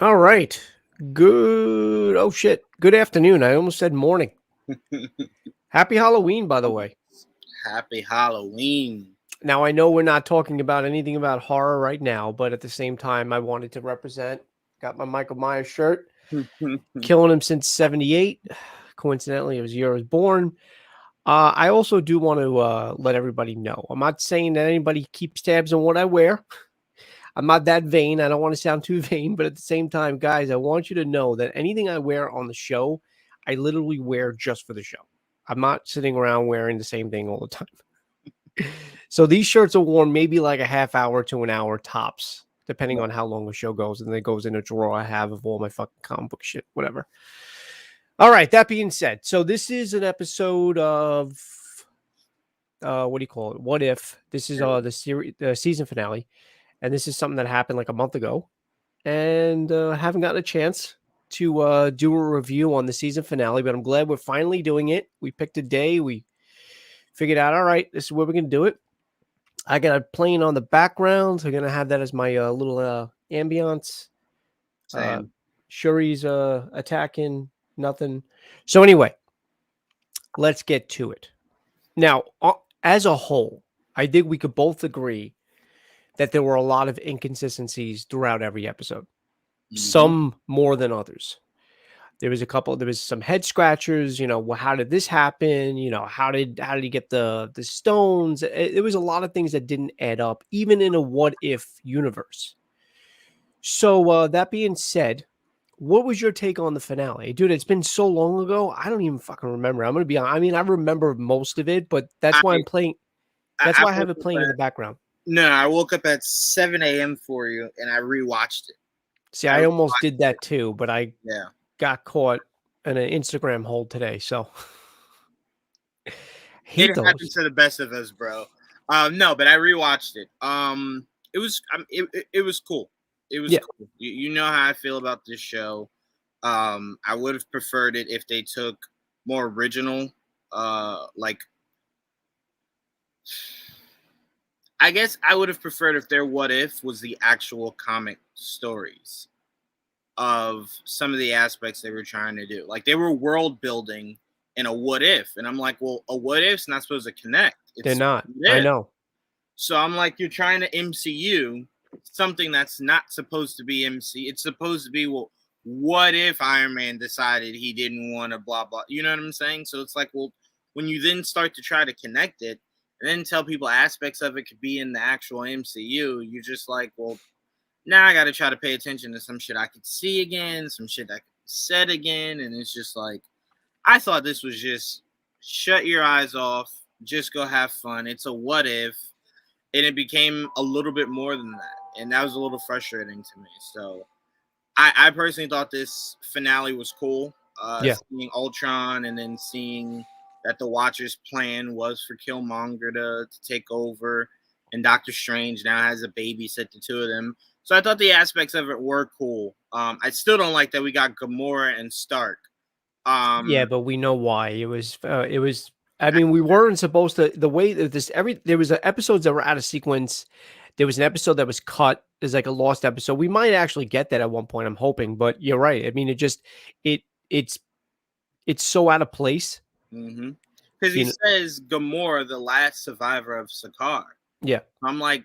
All right. Good. Oh, shit. Good afternoon. I almost said morning. Happy Halloween, by the way. Happy Halloween. Now, I know we're not talking about anything about horror right now, but at the same time, I wanted to represent. Got my Michael Myers shirt. Killing him since 78. Coincidentally, it was the year I was born. I also do want to let everybody know. I'm not saying that anybody keeps tabs on what I wear. I'm not that vain. I don't want to sound too vain, but at the same time, guys, I want you to know that anything I wear on the show, I literally wear just for the show. I'm not sitting around wearing the same thing all the time. So these shirts are worn maybe like a half hour to an hour tops, depending on how long the show goes. And then it goes in a drawer I have of all my fucking comic book shit, whatever. All right. That being said, so this is an episode of what do you call it? What if this is the series, the season finale, and this is something that happened like a month ago, and haven't gotten a chance to do a review on the season finale, but I'm glad we're finally doing it. We picked a day. We figured out, all right, this is where we're going to do it. I got a plane on the background. So I'm going to have that as my little ambiance. Same. Shuri's attacking, nothing. So anyway, let's get to it. Now, as a whole, I think we could both agree that there were a lot of inconsistencies throughout every episode. Some more than others. There was some head scratchers, well, how did this happen? How did he get the stones? There was a lot of things that didn't add up, even in a what if universe. So that being said, what was your take on the finale? Dude, it's been so long ago, I don't even fucking remember. I'm gonna be honest. I mean, I remember most of it, but that's why I'm playing. That's why I have it playing in the background. No, I woke up at 7 a.m. for you and I rewatched it. See, I almost did that too, but I got caught in an Instagram hold today. So it happens to the best of us, bro. No, but I rewatched it. It was it was cool. It was cool. You know how I feel about this show. I would have preferred it if they took more original, like. I guess I would have preferred if their what if was the actual comic stories of some of the aspects they were trying to do. Like they were world building in a what if. And I'm like, well, a what if's not supposed to connect. They're not. I know. So I'm like, you're trying to MCU something that's not supposed to be MC. It's supposed to be, well, what if Iron Man decided he didn't want to blah, blah. You know what I'm saying? So it's like, well, when you then start to try to connect it, and then tell people aspects of it could be in the actual MCU, you're just like, well, now I got to try to pay attention to some shit I could see again, some shit that could be said again. And it's just like, I thought this was just shut your eyes off, just go have fun. It's a what if. And it became a little bit more than that. And that was a little frustrating to me. So I personally thought this finale was cool. Seeing Ultron and then seeing that the Watcher's plan was for Killmonger to take over, and Doctor Strange now has a babysit the two of them. So I thought the aspects of it were cool. I still don't like that we got Gamora and Stark. Yeah, but we know why. It was. I mean, we weren't supposed to. The way that there was episodes that were out of sequence. There was an episode that was cut. There's like a lost episode. We might actually get that at one point. I'm hoping, but you're right. I mean, it's so out of place. Because he says Gamora, the last survivor of Sakaar. Yeah, I'm like,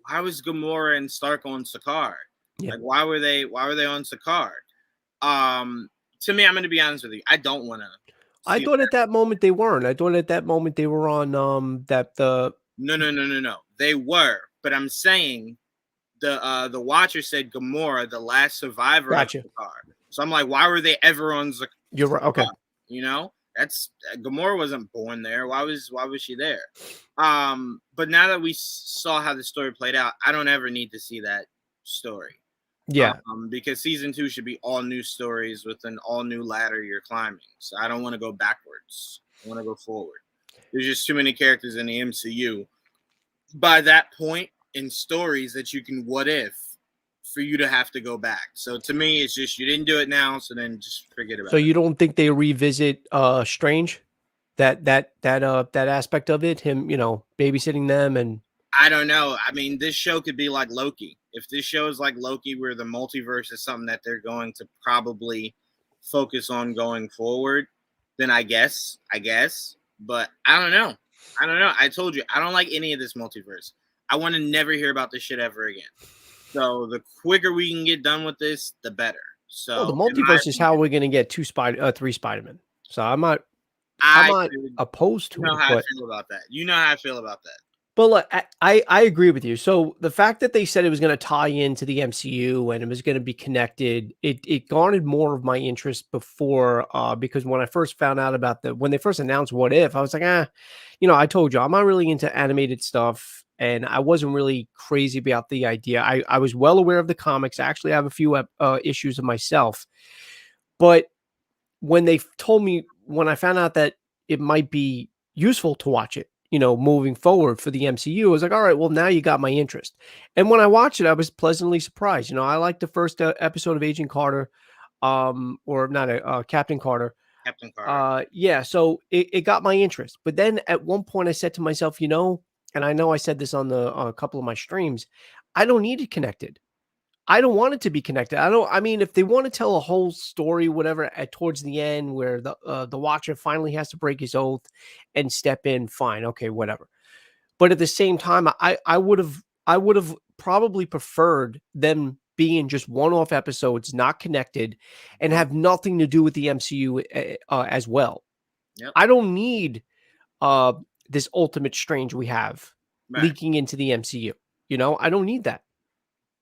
why was Gamora and Stark on Sakaar? Yeah. Like, why were they on Sakaar? To me, I'm going to be honest with you. I don't want to. I thought at that moment they weren't. I thought at that moment they were on No. They were, but I'm saying the Watcher said Gamora, the last survivor of Sakaar. So I'm like, why were they ever on Sakaar? You're right. Okay. You know? That's Gamora wasn't born there. Why was she there? But now that we saw how the story played out, I don't ever need to see that story. Yeah. Because season 2 should be all new stories with an all new ladder you're climbing. So I don't want to go backwards. I want to go forward. There's just too many characters in the MCU by that point in stories that you can what if for you to have to go back. So to me, it's just you didn't do it now, so then just forget about it. So you don't think they revisit Strange, that aspect of it, him, babysitting them and I don't know. I mean, this show could be like Loki. If this show is like Loki, where the multiverse is something that they're going to probably focus on going forward, then I guess. But I don't know. I told you, I don't like any of this multiverse. I want to never hear about this shit ever again. So the quicker we can get done with this, the better. So well, the multiverse is how we're going to get three Spider-Man. So I'm not opposed to you know it. how But I feel about that. You know how I feel about that. But look, I agree with you. So the fact that they said it was going to tie into the MCU and it was going to be connected, it garnered more of my interest before, because when I first found out about when they first announced What If, I was like, I told you I'm not really into animated stuff, and I wasn't really crazy about the idea. I was well aware of the comics. I actually have a few issues of myself, but when I found out that it might be useful to watch it, moving forward for the MCU, I was like, all right, well, now you got my interest. And when I watched it, I was pleasantly surprised. I liked the first episode of Agent Carter, or not Captain Carter. Captain Carter. Yeah, so it got my interest. But then at one point I said to myself, and I know I said this on a couple of my streams, I don't need it connected. I don't want it to be connected. I mean, if they want to tell a whole story, whatever, towards the end where the Watcher finally has to break his oath and step in, fine, okay, whatever. But at the same time, I would have probably preferred them being just one-off episodes, not connected, and have nothing to do with the MCU as well. Yep. I don't need this Ultimate Strange we have leaking into the MCU. I don't need that.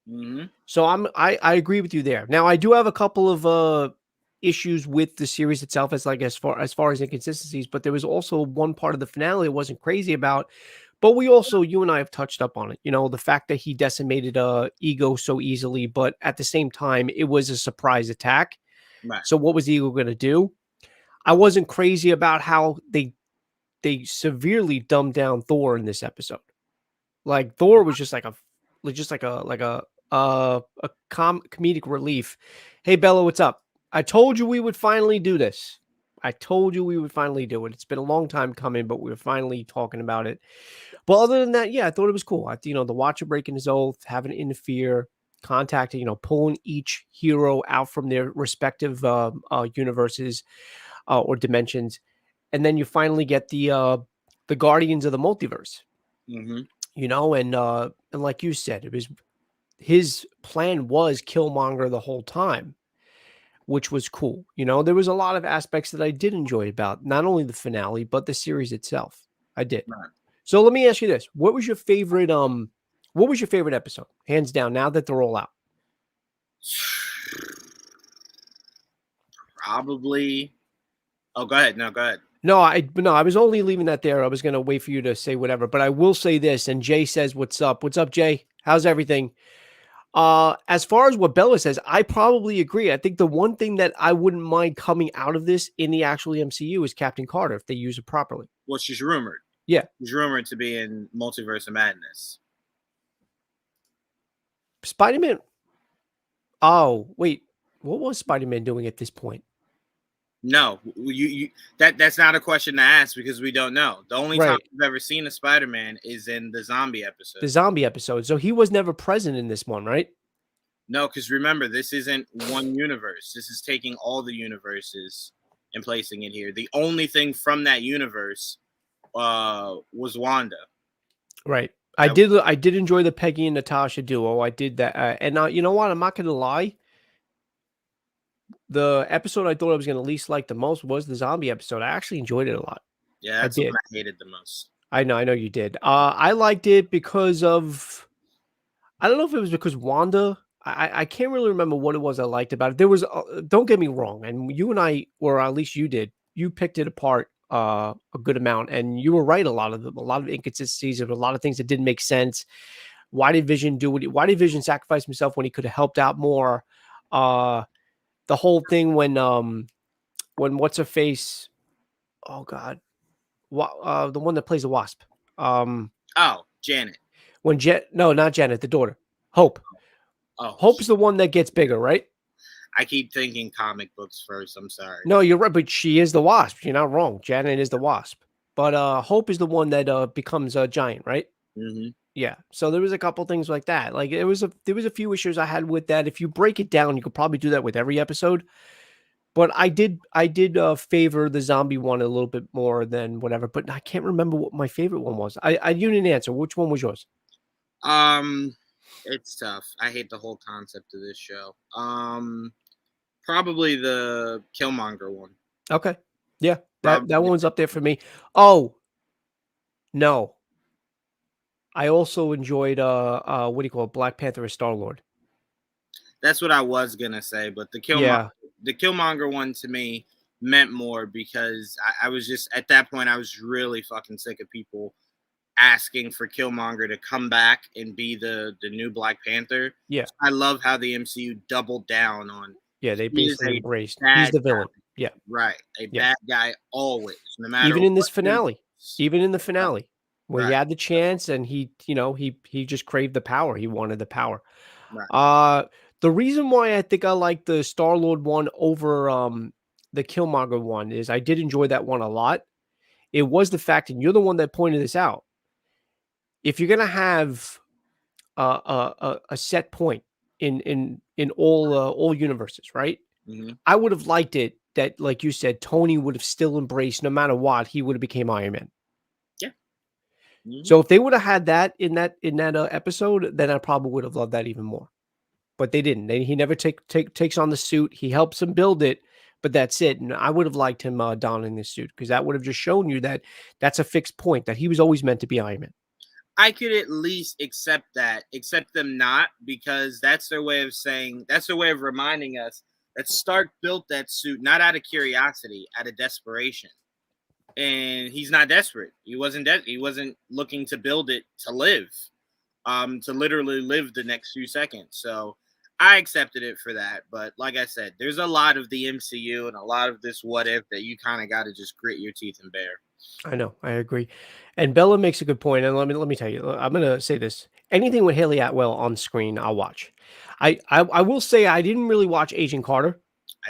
Mm-hmm. So I agree with you there. Now I do have a couple of issues with the series itself, as far as inconsistencies, but there was also one part of the finale I wasn't crazy about. But you and I have touched up on it. The fact that he decimated Ego so easily, but at the same time, it was a surprise attack. Right. So what was Ego going to do? I wasn't crazy about how they severely dumbed down Thor in this episode. Like Thor was just like a comedic relief. Hey Bella, what's up? I told you we would finally do this. I told you we would finally do it. It's been a long time coming, but we were finally talking about it. But other than that, yeah, I thought it was cool. The Watcher breaking his oath, having to interfere, contacting, pulling each hero out from their respective universes or dimensions, and then you finally get the Guardians of the Multiverse. Mm-hmm. And like you said, it was his plan was Killmonger the whole time, which was cool. There was a lot of aspects that I did enjoy about not only the finale but the series itself. I did. Right. So let me ask you this: what was your favorite episode, hands down? Now that they're all out, probably. Oh, go ahead. No, go ahead. No, I was only leaving that there. I was going to wait for you to say whatever, but I will say this. And Jay says, "What's up? What's up, Jay? How's everything?" As far as what Bella says, I probably agree. I think the one thing that I wouldn't mind coming out of this in the actual MCU is Captain Carter if they use it properly. Well, she's rumored. Yeah, she's rumored to be in Multiverse of Madness. Spider-Man. Oh wait, what was Spider-Man doing at this point? No, that's not a question to ask because we don't know. The only time we've ever seen a Spider-Man is in the zombie episode. The zombie episode. So he was never present in this one, right? No, because remember, this isn't one universe. This is taking all the universes and placing it here. The only thing from that universe was Wanda. Right. I did enjoy the Peggy and Natasha duo. I did that. And you know what? I'm not going to lie. The episode I thought I was going to least like the most was the zombie episode. I actually enjoyed it a lot. Yeah, that's what I hated the most. I know you did. I liked it because of, I don't know if it was because Wanda. I can't really remember what it was I liked about it. There was, don't get me wrong, and you and I, or at least you did, you picked it apart a good amount, and you were right. A lot of inconsistencies, of a lot of things that didn't make sense. Why did Vision why did Vision sacrifice himself when he could have helped out more? The whole thing when what's her face? Oh God, the one that plays the Wasp. Janet. No, not Janet, the daughter, Hope. Oh, Hope's the one that gets bigger, right? I keep thinking comic books first. I'm sorry. No, you're right, but she is the Wasp. You're not wrong. Janet is the Wasp, but Hope is the one that becomes a giant, right? Mm-hmm. Yeah. So there was a couple things like that. Like there was a few issues I had with that. If you break it down, you could probably do that with every episode. But I did favor the zombie one a little bit more than whatever. But I can't remember what my favorite one was. You didn't answer. Which one was yours? It's tough. I hate the whole concept of this show. Probably the Killmonger one. Okay. Yeah. That Probably. one's up there for me. Oh no. I also enjoyed what do you call it? Black Panther or Star Lord. That's what I was gonna say, but the Killmonger one to me meant more because I was just at that point I was really fucking sick of people asking for Killmonger to come back and be the new Black Panther. Yeah. So I love how the MCU doubled down on. Yeah, they basically embraced. He's Bad the villain. guy. Yeah. Right. A Yeah. bad guy always, no matter Even in this what finale. Even in the finale. Where he Right. had the chance and he just craved the power. He wanted the power. Right. The reason why I think I like the Star-Lord one over the Killmonger one is I did enjoy that one a lot. It was the fact, and you're the one that pointed this out. If you're gonna have a set point in all universes, right? Mm-hmm. I would have liked it that, like you said, Tony would have still embraced no matter what. He would have became Iron Man. Yeah. Mm-hmm. So if they would have had that in that episode, then I probably would have loved that even more. But they didn't. He never takes on the suit. He helps him build it, but that's it. And I would have liked him donning the suit because that would have just shown you that that's a fixed point, that he was always meant to be Iron Man. I could at least accept them not, because that's their way of reminding us that Stark built that suit not out of curiosity, out of desperation. And he's not desperate. He wasn't looking to build it to live, to literally live the next few seconds. So I accepted it for that. But like I said, there's a lot of the MCU and a lot of this what if that you kind of got to just grit your teeth and bear. I know, I agree. And Bella makes a good point. And let me tell you, I'm gonna say this. Anything with Haley Atwell on screen, I'll watch. I will say I didn't really watch Agent Carter.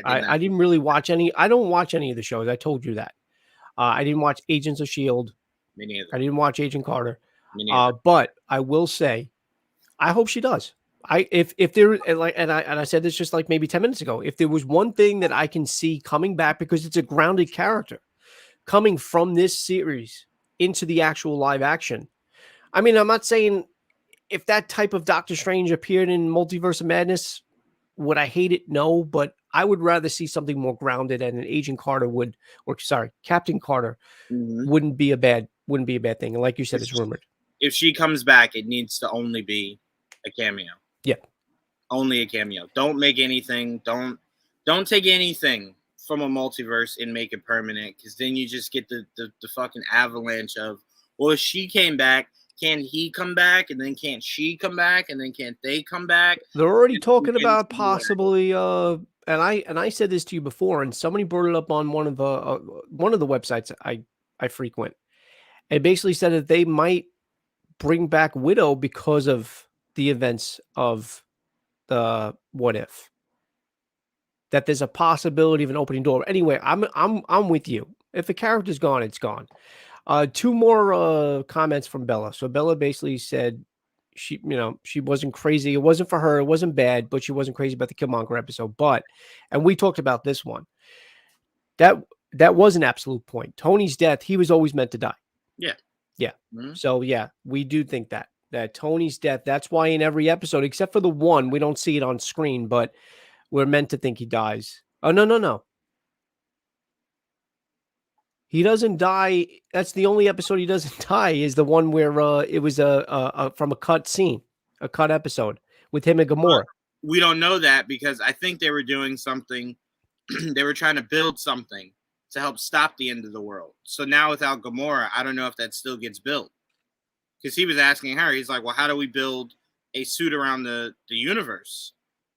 I didn't really watch any. I don't watch any of the shows. I told you that. I didn't watch Agents of S.H.I.E.L.D. Me neither. I didn't watch Agent Carter. Me neither. But I will say, I hope she does. If there and I said this just like maybe 10 minutes ago. If there was one thing that I can see coming back, because it's a grounded character coming from this series into the actual live action. I mean, I'm not saying if that type of Doctor Strange appeared in Multiverse of Madness, would I hate it? No, but I would rather see something more grounded, and an Agent Carter Captain Carter wouldn't be a bad thing. And like you said, it's rumored. If she comes back, it needs to only be a cameo. Yeah. Only a cameo. Don't make anything. Don't take anything from a multiverse and make it permanent, because then you just get the fucking avalanche of, well, if she came back, can he come back? And then can't she come back? And then can't they come back? They're already talking about possibly and I said this to you before, and somebody brought it up on one of the websites I frequent. It basically said that they might bring back Widow because of the events of the What If. That there's a possibility of an opening door. Anyway, I'm with you. If the character's gone, it's gone. Two more comments from Bella. So Bella basically said she wasn't crazy. It wasn't for her. It wasn't bad, but she wasn't crazy about the Killmonger episode. And we talked about this one. That was an absolute point. Tony's death, he was always meant to die. Yeah. Yeah. Mm-hmm. So yeah, we do think that Tony's death, that's why in every episode, except for the one, we don't see it on screen, but we're meant to think he dies. Oh, no. He doesn't die. That's the only episode he doesn't die, is the one where it was from a cut scene, a cut episode with him and Gamora. We don't know that because I think they were doing something. They were trying to build something to help stop the end of the world. So now without Gamora, I don't know if that still gets built. Because he was asking her, he's like, well, how do we build a suit around the universe?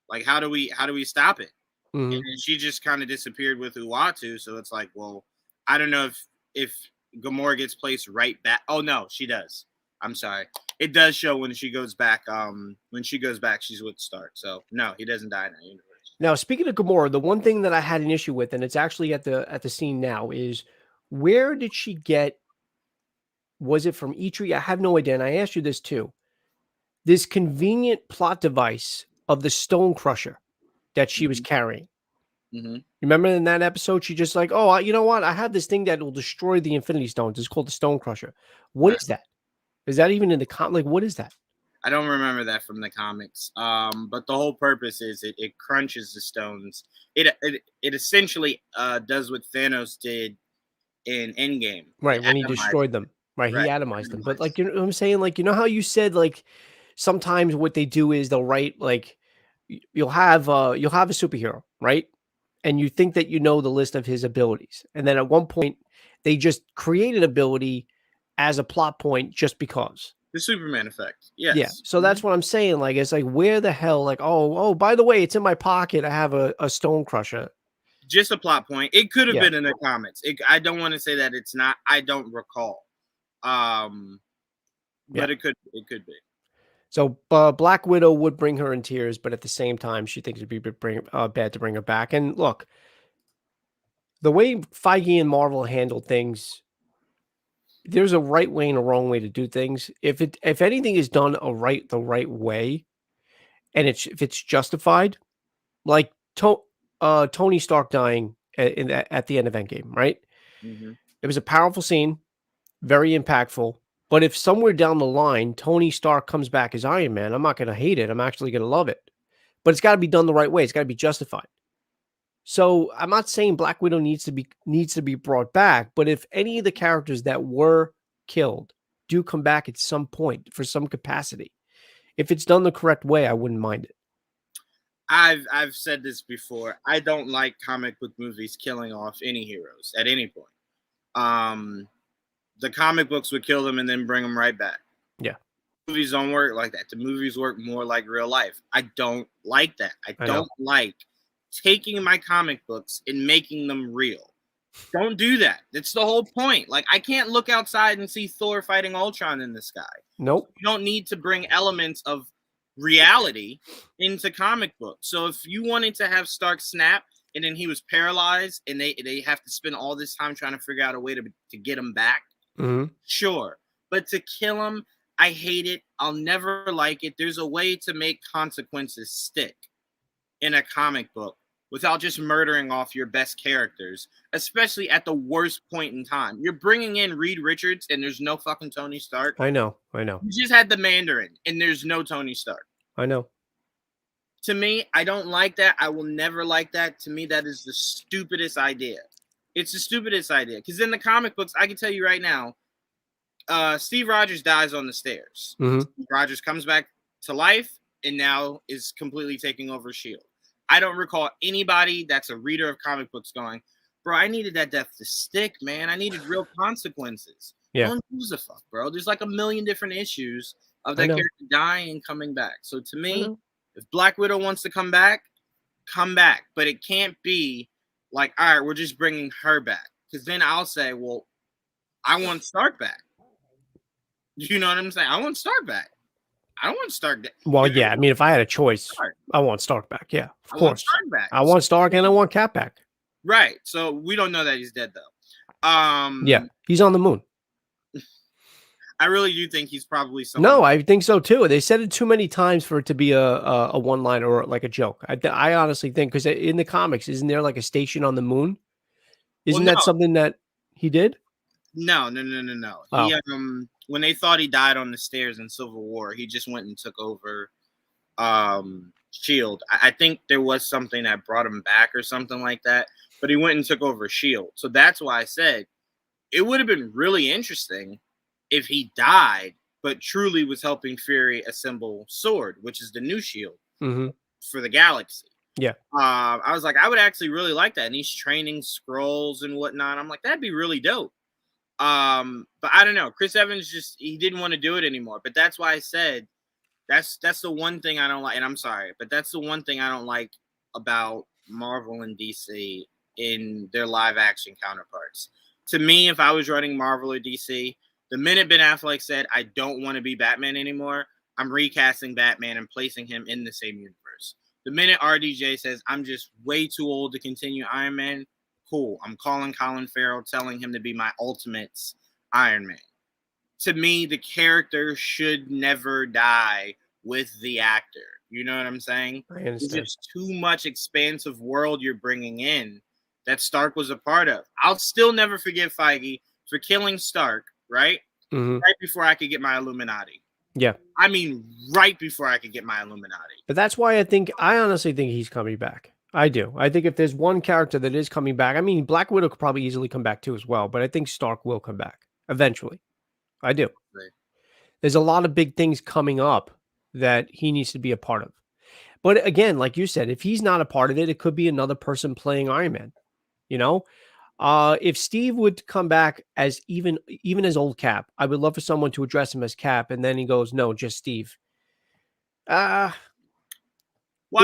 Like, how do we stop it? Mm-hmm. And she just kind of disappeared with Uatu. So it's like, well, I don't know if Gamora gets placed right back. Oh no, she does. I'm sorry. It does show when she goes back. When she goes back, she's with Stark. So no, he doesn't die in that universe. Now, speaking of Gamora, the one thing that I had an issue with, and it's actually at the scene now, is where did she get Was it from E3? I have no idea. And I asked you this too. This convenient plot device of the Stone Crusher that she was carrying. Mm-hmm. Remember in that episode, she just like, oh, you know what? I have this thing that will destroy the Infinity Stones. It's called the Stone Crusher. What is that? Is that even in the like? What is that? I don't remember that from the comics. But the whole purpose is it crunches the stones. It essentially does what Thanos did in Endgame. Right, when he destroyed them. Right, he Right. atomized them. But like, you know what I'm saying? Like, you know how you said like sometimes what they do is they'll write like you'll have a superhero, right? And you think that you know the list of his abilities. And then at one point they just create an ability as a plot point just because. The Superman effect. Yes. Yeah. So that's what I'm saying. Like, it's like, where the hell, like, oh, by the way, it's in my pocket. I have a Stone Crusher. Just a plot point. It could have been in the comics. I don't want to say that it's not. I don't recall. But it could be. So Black Widow would bring her in tears, but at the same time, she thinks it'd be bad to bring her back. And look, the way Feige and Marvel handled things, there's a right way and a wrong way to do things. If anything is done the right way, and if it's justified, like Tony Stark dying at the end of Endgame, right? Mm-hmm. It was a powerful scene, very impactful. But if somewhere down the line Tony Stark comes back as Iron Man, I'm not going to hate it. I'm actually going to love it. But it's got to be done the right way. It's got to be justified. So I'm not saying Black Widow needs to be brought back, but if any of the characters that were killed do come back at some point for some capacity, if it's done the correct way, I wouldn't mind it. I've said this before. I don't like comic book movies killing off any heroes at any point. The comic books would kill them and then bring them right back. Yeah. Movies don't work like that. The movies work more like real life. I don't like that. I don't like taking my comic books and making them real. Don't do that. That's the whole point. Like, I can't look outside and see Thor fighting Ultron in the sky. Nope. You don't need to bring elements of reality into comic books. So if you wanted to have Stark snap and then he was paralyzed and they have to spend all this time trying to figure out a way to get him back, sure. But to kill him, I hate it. I'll never like it. There's a way to make consequences stick in a comic book without just murdering off your best characters, especially at the worst point in time. You're bringing in Reed Richards and there's no fucking Tony Stark. I know. You just had the Mandarin and there's no Tony Stark. I know. To me, I don't like that. I will never like that. To me, that is the stupidest idea. It's the stupidest idea. Because in the comic books, I can tell you right now, Steve Rogers dies on the stairs. Steve Rogers comes back to life and now is completely taking over S.H.I.E.L.D. I don't recall anybody that's a reader of comic books going, bro, I needed that death to stick, man. I needed real consequences. Yeah. No one gives a fuck, bro. There's like a million different issues of that character dying and coming back. So to me, if Black Widow wants to come back. But it can't be like, all right, we're just bringing her back. Because then I'll say, well, I want Stark back. You know what I'm saying? I want Stark back. I don't want Stark back. Well, yeah. I mean, if I had a choice, I want Stark back. Yeah, of course. Want Stark back. I want Stark and I want Cap back. Right. So we don't know that he's dead, though. Yeah, he's on the moon. I really do think he's probably someone. No, I think so too. They said it too many times for it to be a one line or like a joke. I honestly think, because in the comics, isn't there like a station on the moon? Isn't that something that he did? No. Oh. He when they thought he died on the stairs in Civil War, he just went and took over S.H.I.E.L.D. I think there was something that brought him back or something like that, but he went and took over S.H.I.E.L.D. So that's why I said it would have been really interesting if he died, but truly was helping Fury assemble S.W.O.R.D., which is the new S.H.I.E.L.D. For the galaxy. Yeah. I was like, I would actually really like that. And he's training Skrulls and whatnot. I'm like, that'd be really dope. But I don't know. Chris Evans he didn't want to do it anymore. But that's why I said that's the one thing I don't like. And I'm sorry, but that's the one thing I don't like about Marvel and DC in their live action counterparts. To me, if I was running Marvel or DC, the minute Ben Affleck said, I don't want to be Batman anymore, I'm recasting Batman and placing him in the same universe. The minute RDJ says, I'm just way too old to continue Iron Man, cool. I'm calling Colin Farrell, telling him to be my Ultimates Iron Man. to me, the character should never die with the actor. You know what I'm saying? I There's understand. just too much expansive world you're bringing in that Stark was a part of. I'll still never forgive Feige for killing Stark, right? Right before I could get my Illuminati. Yeah. I mean, right before I could get my Illuminati. But that's why I honestly think he's coming back. I do. I think if there's one character that is coming back, I mean, Black Widow could probably easily come back too as well, but I think Stark will come back eventually. I do. Right. There's a lot of big things coming up that he needs to be a part of. But again, like you said, if he's not a part of it, it could be another person playing Iron Man. You know, if Steve would come back as even as old Cap, I would love for someone to address him as Cap, and then he goes, "No, just Steve." Well,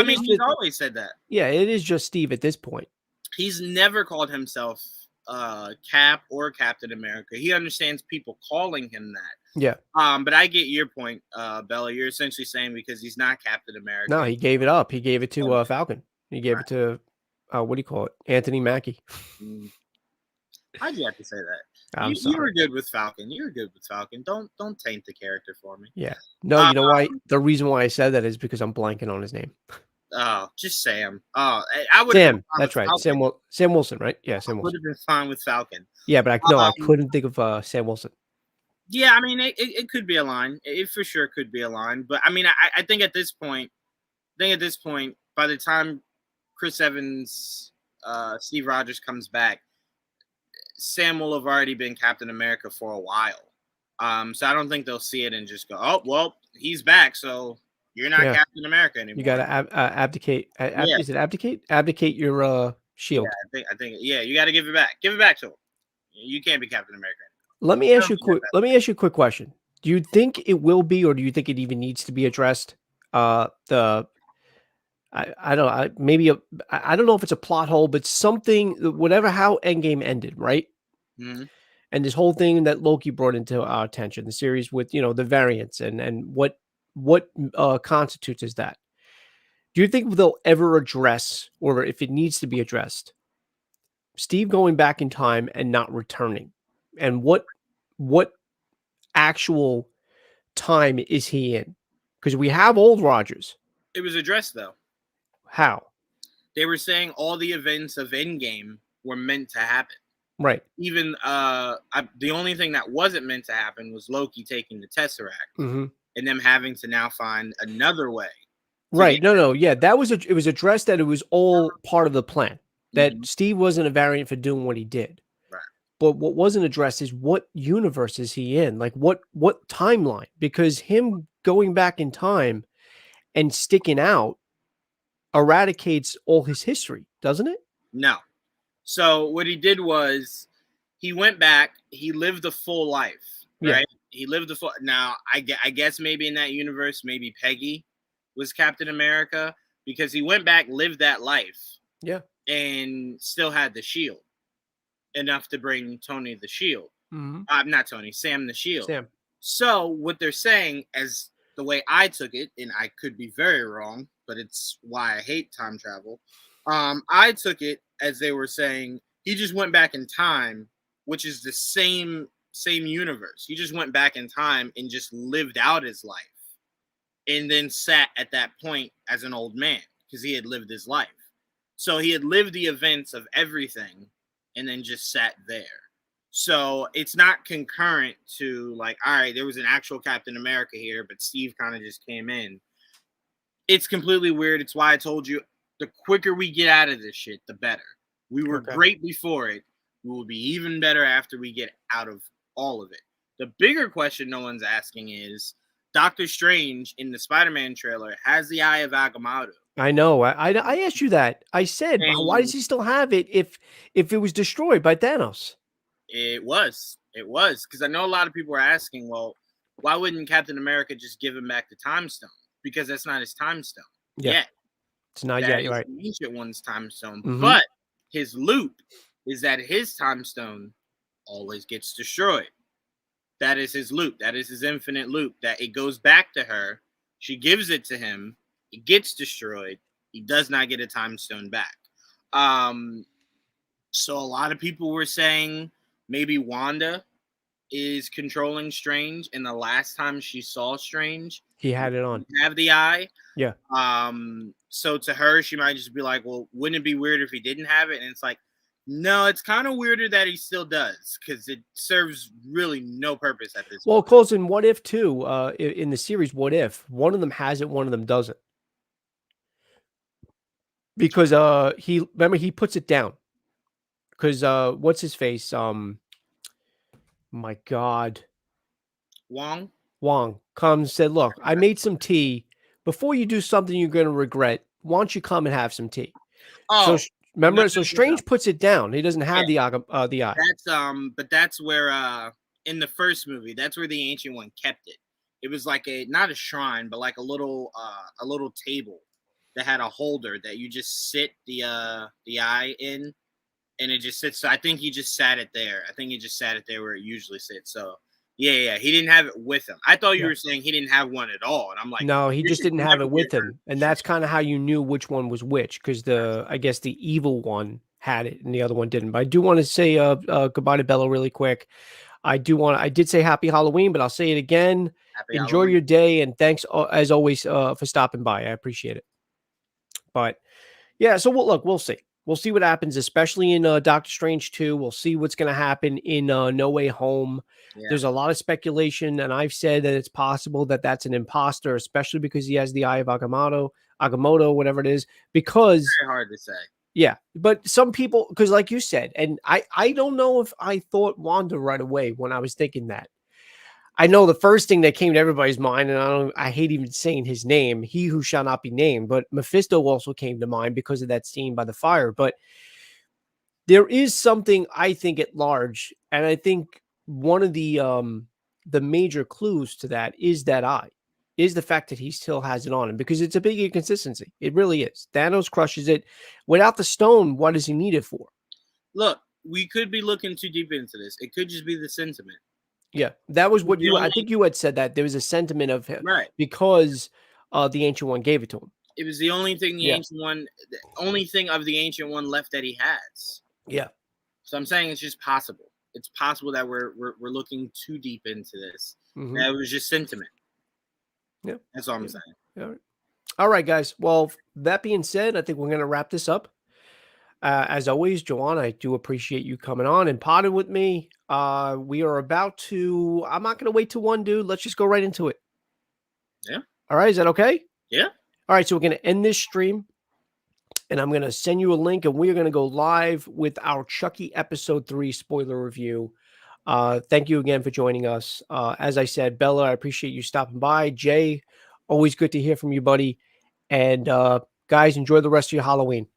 I mean, he's always said that. Yeah, it is just Steve at this point. He's never called himself Cap or Captain America. He understands people calling him that. Yeah. But I get your point, Bella. You're essentially saying because he's not Captain America. No, he gave it up. He gave it to Falcon. He gave it to what do you call it? Anthony Mackie. How'd you have to say that? I'm you were good with Falcon. You were good with Falcon. Don't taint the character for me. Yeah. No, you know why? The reason why I said that is because I'm blanking on his name. Oh, just Sam. Oh, I would. Sam. That's right. Sam Wilson, right? Yeah, Sam Wilson. Would have been fine with Falcon. Yeah, but I couldn't think of Sam Wilson. Yeah, I mean, it could be a line. It for sure could be a line. But I mean, I think at this point, by the time Chris Evans, Steve Rogers comes back, Sam will have already been Captain America for a while. So I don't think they'll see it and just go, "Oh, well, he's back, so you're not Captain America anymore." You got to abdicate. Is it abdicate? Abdicate your shield. Yeah, I think. Yeah, you got to give it back. Give it back to him. You can't be Captain America anymore. Let me ask you a quick question. Do you think it will be, or do you think it even needs to be addressed? I don't know. I don't know if it's a plot hole, but something, whatever, how Endgame ended, right? Mm-hmm. And this whole thing that Loki brought into our attention, the series with, the variants and what constitutes as that. Do you think they'll ever address, or if it needs to be addressed, Steve going back in time and not returning? And what actual time is he in? Because we have old Rogers. It was addressed though. How? They were saying all the events of Endgame were meant to happen. Right. Even the only thing that wasn't meant to happen was Loki taking the Tesseract and them having to now find another way. Right. No. Yeah, it was addressed that it was all part of the plan. That Steve wasn't a variant for doing what he did. Right. But what wasn't addressed is what universe is he in? Like what timeline? Because him going back in time and sticking out eradicates all his history, doesn't it? No. So what he did was he went back, he lived a full life, right? Yeah. He lived a full. Now, I guess maybe in that universe, maybe Peggy was Captain America because he went back, lived that life. Yeah. And still had the shield enough to bring Tony the shield. Not Tony, Sam the shield. Sam. So what they're saying, as the way I took it, and I could be very wrong, but it's why I hate time travel. I took it as they were saying he just went back in time, which is the same universe. He just went back in time and just lived out his life and then sat at that point as an old man because he had lived his life. So he had lived the events of everything and then just sat there. So it's not concurrent to like, all right, there was an actual Captain America here, but Steve kind of just came in. It's completely weird. It's why I told you the quicker we get out of this shit, the better. We were great before it. We will be even better after we get out of all of it. The bigger question no one's asking is Doctor Strange in the Spider-Man trailer has the Eye of Agamotto. I know. I asked you that. I said, why does he still have it if it was destroyed by Thanos? It was. Because I know a lot of people are asking, well, why wouldn't Captain America just give him back the Time Stone? Because that's not his Time Stone yet. It's not yet, right? The Ancient One's Time Stone. But his loop is that his Time Stone always gets destroyed. That is his loop. That is his infinite loop. That it goes back to her. She gives it to him. It gets destroyed. He does not get a Time Stone back. So a lot of people were saying maybe Wanda is controlling Strange, and the last time she saw Strange, he had it on. Have the eye. Yeah. So to her, she might just be like, well, wouldn't it be weird if he didn't have it? And it's like, no, it's kind of weirder that he still does, because it serves really no purpose at this Well, point. close in What If too, in the series What If, one of them has it, one of them doesn't. Because he puts it down. Because what's his face? My God. Wong comes and said, look, I made some tea. Before you do something you're going to regret, why don't you come and have some tea? Oh, so remember, no, so Strange puts it down. He doesn't have the eye. But that's where in the first movie, that's where the Ancient One kept it. It was like not a shrine, but like a little table that had a holder that you just sit the eye in, and it just sits. So I think he just sat it there. I think he just sat it there where it usually sits. So yeah, he didn't have it with him. I thought you were saying he didn't have one at all, and I'm like, no, he just didn't have it with him, and that's kind of how you knew which one was which, because I guess the evil one had it and the other one didn't. But I do want to say goodbye to Bella really quick. I did say happy Halloween, but I'll say it again. Enjoy your day, and thanks as always for stopping by. I appreciate it. But yeah, so we'll see. We'll see what happens, especially in Doctor Strange 2. We'll see what's going to happen in No Way Home. Yeah. There's a lot of speculation, and I've said that it's possible that that's an imposter, especially because he has the eye of Agamotto, whatever it is, because... Very hard to say. Yeah, but some people, because like you said, and I don't know if I thought Wanda right away when I was thinking that. I know the first thing that came to everybody's mind, and I hate even saying his name, he who shall not be named, but Mephisto also came to mind because of that scene by the fire. But there is something, I think, at large, and I think one of the major clues to that is that eye, is the fact that he still has it on him, because it's a big inconsistency. It really is. Thanos crushes it. Without the stone, what does he need it for? Look, we could be looking too deep into this. It could just be the sentiment. Yeah, that was what I think you had said, that there was a sentiment of him, right? Because the Ancient One gave it to him. It was the only thing the only thing of the Ancient One left that he has. Yeah. So I'm saying it's just possible. It's possible that we're looking too deep into this. Mm-hmm. That was just sentiment. Yeah, that's all I'm saying. All right, guys. Well, that being said, I think we're going to wrap this up. As always, Juwaan, I do appreciate you coming on and potting with me. We are about to... I'm not going to wait till one, dude. Let's just go right into it. Yeah. All right. Is that okay? Yeah. All right. So we're going to end this stream, and I'm going to send you a link, and we're going to go live with our Chucky episode 3 spoiler review. Thank you again for joining us. As I said, Bella, I appreciate you stopping by. Jay, always good to hear from you, buddy. And guys, enjoy the rest of your Halloween.